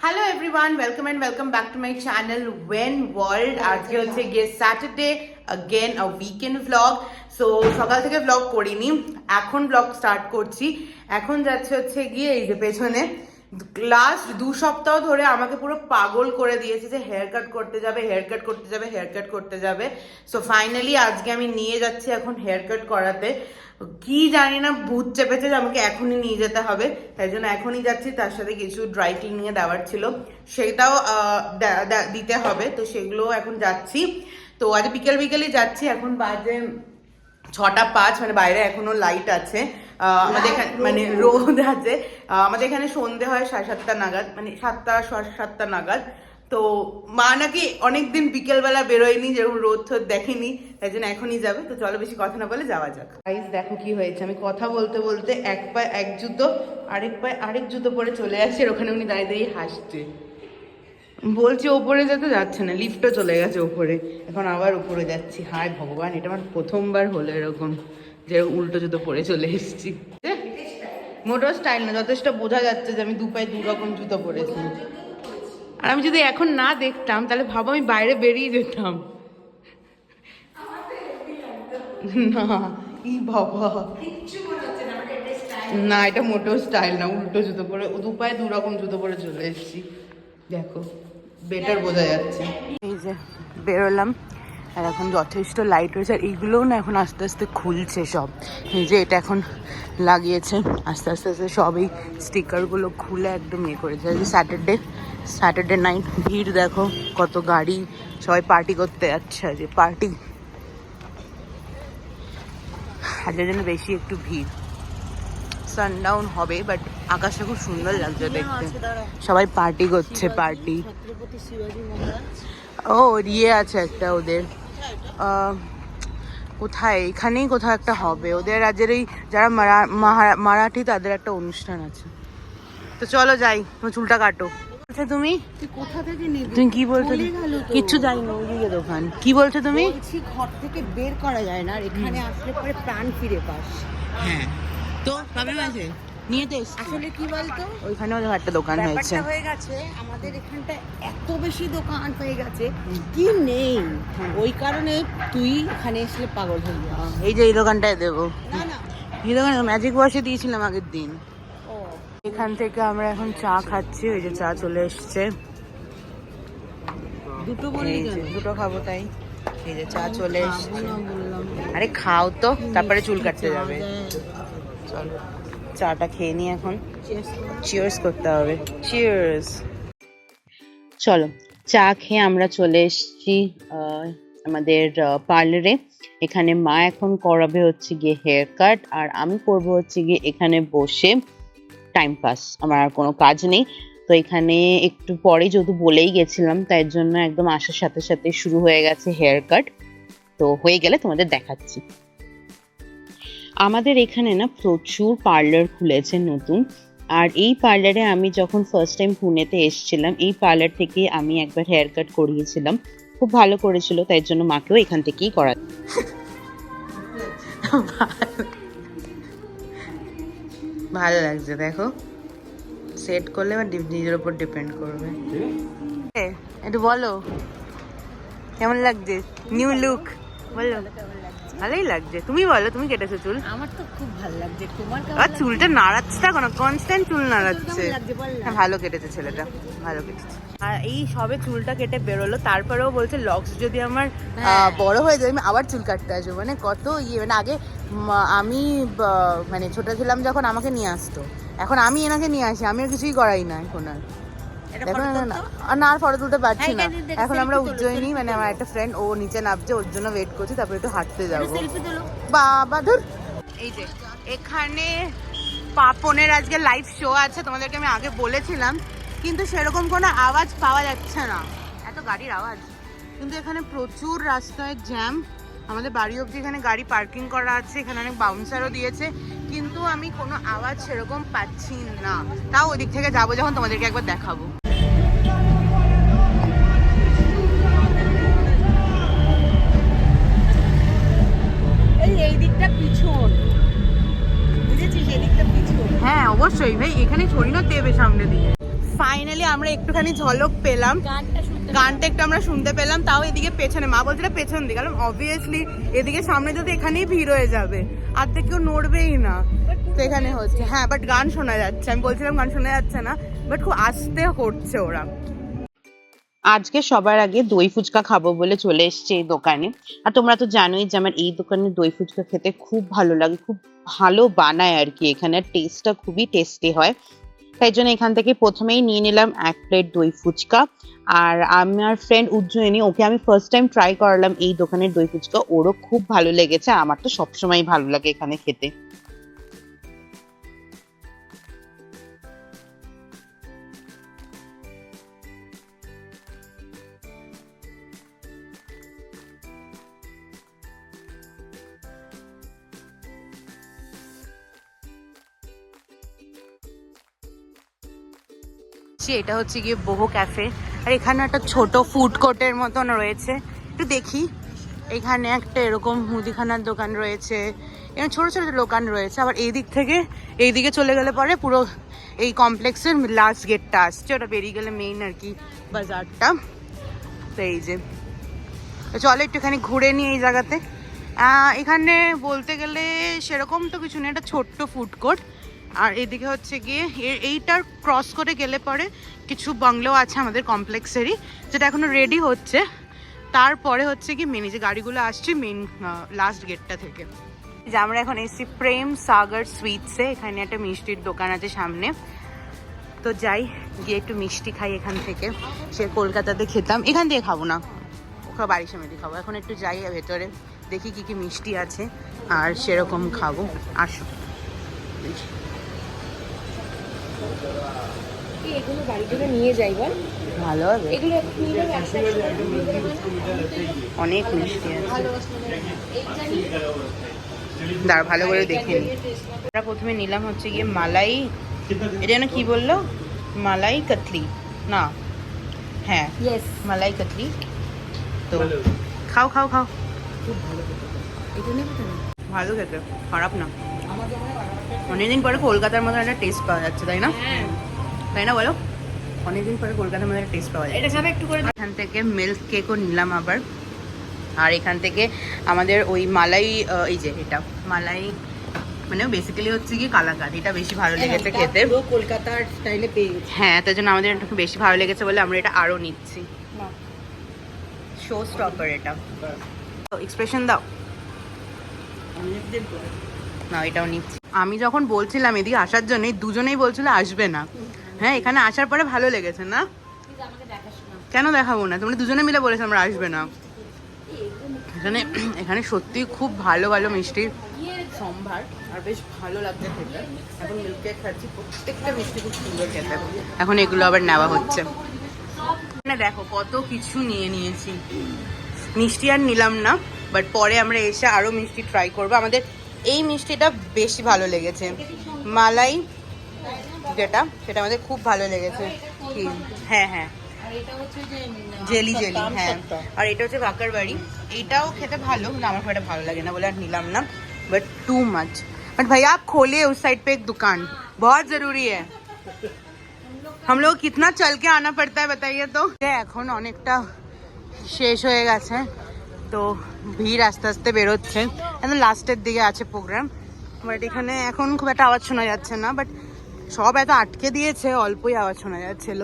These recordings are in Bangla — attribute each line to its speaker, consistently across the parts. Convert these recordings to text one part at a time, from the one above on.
Speaker 1: Hello everyone, welcome back to my channel Wen world. আজকে হচ্ছে গিয়ে Saturday, again a weekend vlog. So সকাল থেকে ভ্লগ করিনি, এখন ভ্লগ স্টার্ট করছি। এখন যাচ্ছে হচ্ছে গিয়ে এই যে পেছনে লাস্ট 2 সপ্তাহ ধরে আমাকে পুরো পাগল করে দিয়েছে যে হেয়ার কাট করতে যাবে, হেয়ার কাট করতে যাবে, হেয়ার কাট করতে যাবে। সো ফাইনালি আজকে আমি নিয়ে যাচ্ছি এখন হেয়ার কাট করাতে। কি জানি না, ভূত চেপেছে যে আমাকে এখনই নিয়ে যেতে হবে, তাই জন্য এখনই যাচ্ছি। তার সাথে কিছু ড্রাই ক্লিনিং এ দেওয়ার ছিল, সেটাও দিতে হবে, তো সেগুলো এখন যাচ্ছি। তো আজ বিকেলই যাচ্ছি। এখন বাজে 6টা 5, মানে বাইরে এখনো লাইট আছে। আমাদের এখানে মানে রোদ আছে। আমাদের এখানে সন্ধে হয় 7:30 নাগাদ, মানে 7টা 7:30 নাগাদ। তো মা নাকি অনেকদিন বিকেলবেলা বেরোয়নি, যেরকম রোদ ঠোদ দেখেনি, তাই জন্য এখনই যাবে। তো চলো বেশি কথা না বলে যাওয়া যাক। গাইস দেখো কি হয়েছে, আমি কথা বলতে বলতে এক পায়ে এক জুতো, আরেক পায়ে আরেক জুতো পরে চলে আসছে, আর ওখানে উনি দাঁড়িয়ে দাঁড়িয়ে হাসছে। বলছি ওপরে যেতে যাচ্ছে না, লিফটও চলে গেছে ওপরে, এখন আবার উপরে যাচ্ছি। হায় ভগবান, এটা আমার প্রথমবার হলো এরকম, যে উল্টো জুতো পরে চলে এসেছি। মোটেও স্টাইল না, যথেষ্ট বোঝা যাচ্ছে যে আমি 2 পায়ে 2 রকম জুতো পরেছি। আর আমি যদি এখন না দেখতাম তাহলে ভাবো আমি বাইরে বেরিয়ে যেতাম। না ই বাবা, না এটা মোটেও স্টাইল না, উল্টো জুতো পরে 2 পায়ে 2 রকম জুতো পরে চলে এসেছি। দেখো বেটার বোঝা যাচ্ছে। এই যে বেরোলাম, আর এখন যথেষ্ট লাইট রয়েছে, আর এইগুলোও না এখন আস্তে আস্তে খুলছে সব। এই যে এটা এখন লাগিয়েছে, আস্তে আস্তে আস্তে সব এই স্টিকারগুলো খুলে একদম ইয়ে করেছে। যে স্যাটারডে নাইট ভিড় দেখো, কত গাড়ি, সবাই পার্টি করতে যাচ্ছে। যে পার্টি আজকের জন্য বেশি একটু ভিড়। সানডাউন হবে, বাট আকাশটা খুব সুন্দর লাগছে দেখতে, সবাই পার্টি করছে। পার্টি ও ইয়ে আছে একটা ওদের, কোথায়, এখানেই কোথাও একটা হবে ওদের। রাজ্যের এই যারা মারাঠি, তাদের একটা অনুষ্ঠান আছে। তো চলো যাই, তোমার চুলটা কাটো। আচ্ছা তুমি
Speaker 2: কোথা থেকে নিবি?
Speaker 1: তুমি কি বলছো?
Speaker 2: চলে গেল তো।
Speaker 1: কিচ্ছু যাই না, ওইদিকে দোকান। কি বলছো তুমি?
Speaker 2: বলছি ঘর থেকে বের করা যায় না, আর এখানে আসলে পরে প্রাণ ফিরে পাস।
Speaker 1: হ্যাঁ, তো প্রবলেম আছে, নিয়ে তো এসছি।
Speaker 2: আসলে কি বলতো,
Speaker 1: ওইখানেও একটা দোকান হয়েছে।
Speaker 2: ব্যাপারটা হয়ে গেছে আমাদের এখানটা এত বেশি দোকান হয়ে গেছে কি নেই, ওই কারণে তুই এখানে এসলে পাগল হয়ে যাস।
Speaker 1: এই যে এই দোকানটায় দেবো,
Speaker 2: না না,
Speaker 1: এই দোকানে ম্যাজিক ওয়াশে দিয়েছিলাম আগের দিন।
Speaker 2: ও
Speaker 1: এখান থেকে আমরা এখন চা খাচ্ছি, ওই যে চা চলে এসছে।
Speaker 2: দুটো বলি
Speaker 1: এই যে
Speaker 2: কেন?
Speaker 1: দুটো খাবো তাই। এই যে চা চলে এসছে।
Speaker 2: খাবো না বললাম।
Speaker 1: আরে খাও তো, তারপরে চুল কাটতে যাবে। চলো চাটা খেয়ে নি এখন, চিয়ার্স করতে হবে। চিয়ার্স। চলো চা খেয়ে আমরা চলে এসেছি আমাদের পার্লারে। এখানে মা এখন করাবে হচ্ছে গিয়ে হেয়ার কাট, আর আমি করবো হচ্ছে গিয়ে এখানে বসে টাইম পাস। আমার আর কোনো কাজ নেই, তো এখানে একটু পরে যেহেতু বলেই গেছিলাম, তাই জন্য একদম আসার সাথে সাথে শুরু হয়ে গেছে হেয়ার কাট। তো হয়ে গেলে তোমাদের দেখাচ্ছি। আমাদের এখানে না প্রচুর পার্লার খুলেছে নতুন, আর এই পার্লারে আমি যখন ফার্স্ট টাইম পুনেতে এসেছিলাম, এই পার্লার থেকে আমি একবার হেয়ার কাট করিয়েছিলাম, খুব ভালো করেছিল, তাই জন্য মাকেও এখান থেকেই করা। ভালো লাগছে দেখো, সেট করলে বা নিজের উপর ডিপেন্ড করবে। একটু বলো কেমন লাগছে, নিউ লুক বলো। ভালোই লাগছে, তুমি বলো, তুমি কেটেছো চুল?
Speaker 2: আমার তো খুব ভালো লাগছে, তোমার
Speaker 1: আর চুলটা নাড়াচ্ছে না কোনো, কনস্ট্যান্ট চুল নাড়াচ্ছে।
Speaker 2: লাগছে বল না।
Speaker 1: হ্যাঁ, ভালো কেটেছে ছেলেটা, ভালো কেটেছে। আর এই সবে চুলটা কেটে বেরোলো, তারপরেও বলছে লক্স যদি আমার বড় হয়ে যায় আমি আবার চুল কাটতে আসবো। মানে কত ইয়ে, মানে আগে আমি মানে ছোট ছিলাম যখন আমাকে নিয়ে আসতো, এখন আমি এনাকে নিয়ে আসি, আমি আর কিছুই করাই না এখন। আর দেখো না, আর ফটো তুলতে পারছি না। এখন আমরা উজ্জয়িনী, মানে আমার একটা ফ্রেন্ড, ও নিচে নামছে, ওর জন্য ওয়েট করছি, তারপরে একটু হাঁটতে যাবো। বাবা ধুর। এই যে এখানে পাপনের আজকে লাইভ শো আছে, তোমাদেরকে আমি আগে বলেছিলাম, কিন্তু সেরকম কোনো আওয়াজ পাওয়া যাচ্ছে না, এত গাড়ির আওয়াজ। কিন্তু এখানে প্রচুর রাস্তায় জ্যাম, আমাদের বাড়ি অবধি এখানে গাড়ি পার্কিং করা আছে, এখানে অনেক বাউন্সারও দিয়েছে, কিন্তু আমি কোনো আওয়াজ সেরকম পাচ্ছি না। তাও ওদিক থেকে যাবো যখন, তোমাদেরকে একবার দেখাবো।
Speaker 2: এই দিকটা পিছন, বুঝেছিস, এই দিকটা পিছন।
Speaker 1: হ্যাঁ অবশ্যই ভাই, এখানে ছড়ি না দেবে সামনে দিয়ে। ফাইনালি আমরা একটুখানি ঝলক পেলাম, গানটা একটু আমরা শুনতে পেলাম, তাও এদিকে পেছনে। মা বলছিল পেছন দিকে, কারণ অবভিয়াসলি এদিকে সামনে যদি এখানেই ভিড় হয়ে যাবে, আর তো কেউ নড়বেই না, তো এখানে হচ্ছে। হ্যাঁ, বাট গান শোনা যাচ্ছে, আমি বলছিলাম গান শোনা যাচ্ছে না, বাট খুব আস্তে করছে ওরা। আজকে সবার আগে দই ফুচকা খাবো বলে চলে এসেছি এই দোকানে। আর তোমরা তো জানোই যে আমার এই দোকানে দই ফুচকা খেতে খুব ভালো লাগে, খুব ভালো বানায় আর কি, এখানে টেস্টটা খুবই টেস্টি হয়। তাই জন্য এখান থেকে প্রথমেই নিয়ে নিলাম 1 প্লেট দই ফুচকা। আর আমার ফ্রেন্ড উজ্জয়িনী, ওকে আমি ফার্স্ট টাইম ট্রাই করালাম এই দোকানের দই ফুচকা, ওরও খুব ভালো লেগেছে। আমার তো সবসময় ভালো লাগে এখানে খেতে। এটা হচ্ছে গিয়ে বহু ক্যাফে, আর এখানে একটা ছোট ফুড কোর্টের মতন রয়েছে। একটু দেখি, এখানে একটা এরকম মুদিখানার দোকান রয়েছে, এখানে ছোট ছোট দোকান রয়েছে। আবার এই দিক থেকে এই দিকে চলে গেলে পরে পুরো এই কমপ্লেক্সের লাস্ট গেটটা আসছে, ওটা বেরিয়ে গেলে মেইন আর কি বাজারটা। তো এই যে, চলো একটুখানি ঘুরে নিই এই জায়গাতে। এখানে বলতে গেলে সেরকম তো কিছু নেই, একটা ছোট্ট ফুড কোর্ট। আর এদিকে হচ্ছে গিয়ে এইটার ক্রস করে গেলে পরে কিছু বাংলো আছে আমাদের কমপ্লেক্সেরই, যেটা এখনো রেডি হচ্ছে। তারপরে হচ্ছে কি মেন যে গাড়িগুলো আসছে মেন লাস্ট গেটটা থেকে। যে আমরা এখন এসছি প্রেম সাগর সুইটসে, এখানে একটা মিষ্টির দোকান আছে সামনে। তো যাই, গিয়ে একটু মিষ্টি খাই এখান থেকে। সে কলকাতাতে খেতাম, এখান দিয়ে খাবো না, ওখানে বাড়ির সামনে দিয়ে খাবো। এখন একটু যাই ভেতরে, দেখি কি কি মিষ্টি আছে আর সেরকম খাবো। আসো,
Speaker 2: এগুলো বাড়ি থেকে নিয়ে যাই, বল
Speaker 1: ভালো হবে।
Speaker 2: এগুলো
Speaker 1: অনেক মিষ্টি আছে, দাঁড়া ভালো করে দেখে নিই। আমরা প্রথমে নিলাম হচ্ছে গিয়ে মালাই, এটা যেন কি বললো, মালাই কাতলি না, হ্যাঁ মালাই কাতলি। তো খাও খাও খাও, ভালো খেতে, খারাপ না। অনেকদিন পরে কলকাতার মতো একটা টেস্ট পাওয়া যাচ্ছে, তাই না? তাই না বলো, অনেকদিন পরে কলকাতার মধ্যে একটা টেস্ট পাওয়া যায়।
Speaker 2: এটা খাবে একটু করে।
Speaker 1: এখান থেকে মিল্ক কেকও নিলাম আবার। আর এখান থেকে আমাদের ওই মালাই, এই যে এটা মালাই মানে বেসিক্যালি হচ্ছে কি কালাকাঁদ, এটা বেশি ভালো লেগেছে খেতে,
Speaker 2: কলকাতার স্টাইলে পেয়ে গেছি।
Speaker 1: হ্যাঁ, তাই জন্য আমাদের একটু বেশি ভালো লেগেছে বলে আমরা এটা আরও নিচ্ছি। শো স্টপার এটা, এক্সপ্রেশন দাও না, এটাও নিচ্ছি। আমি যখন বলছিলাম এদিকে আসার জন্য, দুজনেই বলছিল আসবে না। হ্যাঁ, এখানে আসার পরে ভালো লেগেছে না? কেন দেখাবো না, তোমরা দুজনে মিলে বলেছো আমরা আসবে না। এখানে এখানে সত্যি খুব ভালো ভালো মিষ্টি সম্ভার, আর বেশ ভালো লাগছে খেতে। এখন মিল্ক কেক খাচ্ছি, প্রত্যেকটা মিষ্টি খুব সুন্দর খেতে। এখন এগুলো আবার নেওয়া হচ্ছে। মানে দেখো কত কিছু নিয়ে নিয়েছি, মিষ্টি আর নিলাম না, বাট পরে আমরা এসে আরও মিষ্টি ট্রাই করবো। আমাদের এই মিষ্টিটা বেশি ভালো লেগেছে, মালাই যেটা, সেটা আমাদের খুব ভালো লেগেছে। কি, হ্যাঁ হ্যাঁ, জেলি জেলি, হ্যাঁ। আর এটা হচ্ছে বাকারবাড়ি, এইটাও খেতে ভালো, কিন্তু আমার খুব একটা ভালো লাগে না বলে আর নিলাম না, बट टू मच। बट भैया आप खोलिए उस साइड पे एक दुकान, बहुत जरूरी है। हम लोग कितना चल के आना पड़ता है बताइए तो। এখন অনেকটা শেষ হয়ে গেছে, তো ভিড় আস্তে আস্তে বেরোচ্ছে, একদম লাস্টের দিকে আছে প্রোগ্রাম। বাট এখানে এখন খুব একটা আওয়াজ শোনা যাচ্ছে না, বাট সব এত আটকে দিয়েছে, অল্পই আওয়াজ শোনা যাচ্ছিল।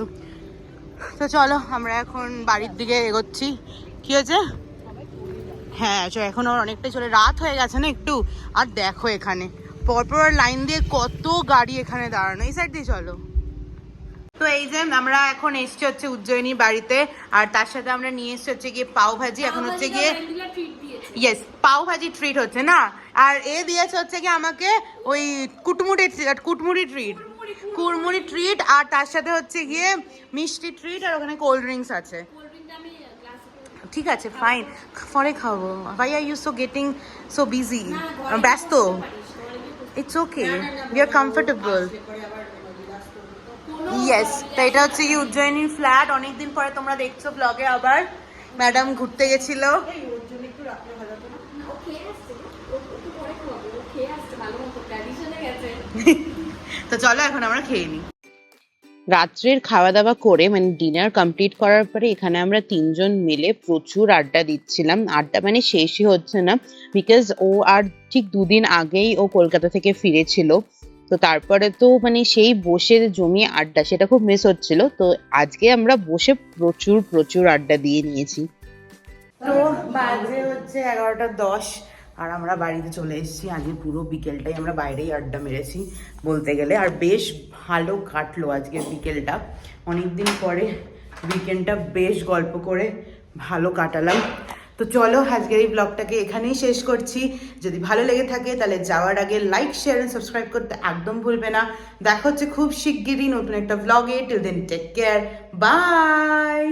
Speaker 1: তো চলো আমরা এখন বাড়ির দিকে এগোচ্ছি। কি হয়েছে? হ্যাঁ, এখন ওর অনেকটাই চলে, রাত হয়ে গেছে না একটু। আর দেখো এখানে পরপর লাইন দিয়ে কত গাড়ি এখানে দাঁড়ানো, এই সাইড দিয়ে চলো। তো এই যে আমরা এখন এসছি হচ্ছে উজ্জয়িনী বাড়িতে, আর তার সাথে আমরা নিয়ে এসছি হচ্ছে গিয়ে পাও ভাজি। এখন হচ্ছে গিয়ে ইয়েস, পাও ভাজি ট্রিট হচ্ছে না, আর এ দিয়েছে হচ্ছে গিয়ে আমাকে ওই কুটমুড়ি ট্রিট, আর তার সাথে হচ্ছে গিয়ে মিষ্টি ট্রিট, আর ওখানে কোল্ড ড্রিঙ্কস আছে। ঠিক আছে, ফাইন, পরে খাবো। ভাই are you so getting so busy, ব্যস্ত। It's okay, we are comfortable. Yes, তো এটা হচ্ছে কি উজ্জয়িনীর ফ্ল্যাট। অনেকদিন পরে তোমরা দেখছো ব্লগে, আবার ম্যাডাম ঘুরতে গেছিল। তো চলো এখন আমরা খেয়ে নিই। রাত্রের খাওয়া দাওয়া করে মানে ডিনার কমপ্লিট করার পরে এখানে আমরা তিনজন মিলে প্রচুর আড্ডা দিচ্ছিলাম। আড্ডা মানে শেষই হচ্ছে না, বিকজ ও আর ঠিক দুদিন আগেই ও কলকাতা থেকে ফিরেছিল। তো তারপরে তো মানে সেই বসে জমিয়ে আড্ডা সেটা খুব মিস হচ্ছিল। তো আজকে আমরা বসে প্রচুর প্রচুর আড্ডা দিয়ে নিয়েছি। তো বাজে হচ্ছে 11:10 আর আমরা বাড়িতে চলে এসেছি। আজকে পুরো বিকেলটাই আমরা বাইরেই আড্ডা মেরেছি বলতে গেলে, আর বেশ ভালো কাটলো আজকে বিকেলটা। অনেকদিন পরে উইকেন্ডটা বেশ গল্প করে ভালো কাটালাম। তো চলো আজকের এই ব্লগটাকে এখানেই শেষ করছি। যদি ভালো লেগে থাকে তাহলে যাওয়ার আগে লাইক শেয়ার এন্ড সাবস্ক্রাইব করতে একদম ভুলবে না। দেখা হচ্ছে খুব শিগগিরই নতুন একটা ব্লগে। Till then take care, by.